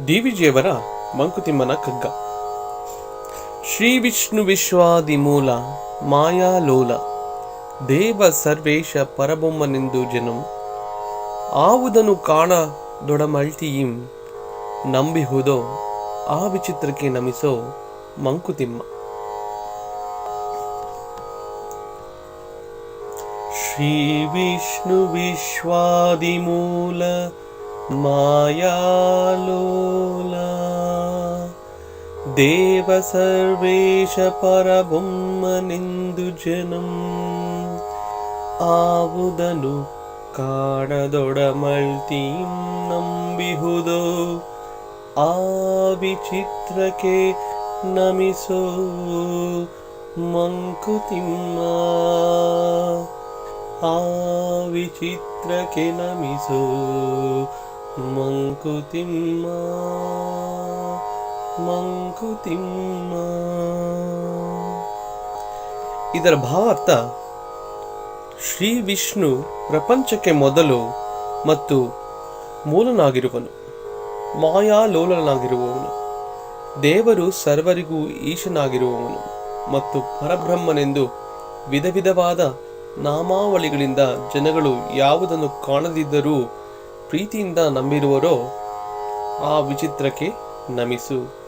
ಡಿ.ವಿ.ಜಿಯವರ ಮಂಕುತಿಮ್ಮನ ಕಗ್ಗ. ಶ್ರೀ ವಿಷ್ಣು ವಿಶ್ವಾದಿಮೂಲ ಮಾಯಾಲೋಲ ದೇವ ಸರ್ವೇಶ ಪರಬೊಮ್ಮನೆಂದು ಜನಂ ಆವುದನು ಕಾಣದೊಡಮಲ್ಟಿಯಿಂ ನಂಬಿಹುದೋ ಆ ವಿಚಿತ್ರಕ್ಕೆ ನಮಿಸೋ ಮಂಕುತಿಮ್ಮ. ಶ್ರೀ ವಿಷ್ಣು ವಿಶ್ವಾದಿಮೂಲ ಮಾಯಾಲೋಲ ದೇವ ಸರ್ವೇಶ ಪರಬೊಮ್ಮನೆಂದು ಜನಂ ಆವುದನು ಕಾಣದೊಡಮಲ್ತಿಂ ನಂಬಿಹುದೋ ಆ ವಿಚಿತ್ರಕ್ಕೆ ನಮಿಸೋ ಮಂಕುತಿಮ್ಮ. ಆ ವಿಚಿತ್ರಕ್ಕೆ ನಮಿಸೋ ಮಂಕುತಿಮ್ಮ ಮಂಕುತಿಮ್ಮ. ಇದರ ಭಾವಾರ್ಥ, ಶ್ರೀ ವಿಷ್ಣು ಪ್ರಪಂಚಕ್ಕೆ ಮೊದಲು ಮತ್ತು ಮೂಲನಾಗಿರುವನು, ಮಾಯಾಲೋಲನಾಗಿರುವವನು, ದೇವರು ಸರ್ವರಿಗೂ ಈಶನಾಗಿರುವವನು ಮತ್ತು ಪರಬ್ರಹ್ಮನೆಂದು ವಿಧ ವಿಧವಾದ ನಾಮಾವಳಿಗಳಿಂದ ಜನಗಳು ಯಾವುದನ್ನು ಕಾಣದಿದ್ದರೂ ಪ್ರೀತಿಯಿಂದ ನಂಬಿರುವರೋ ಆ ವಿಚಿತ್ರಕ್ಕೆ ನಮಿಸು.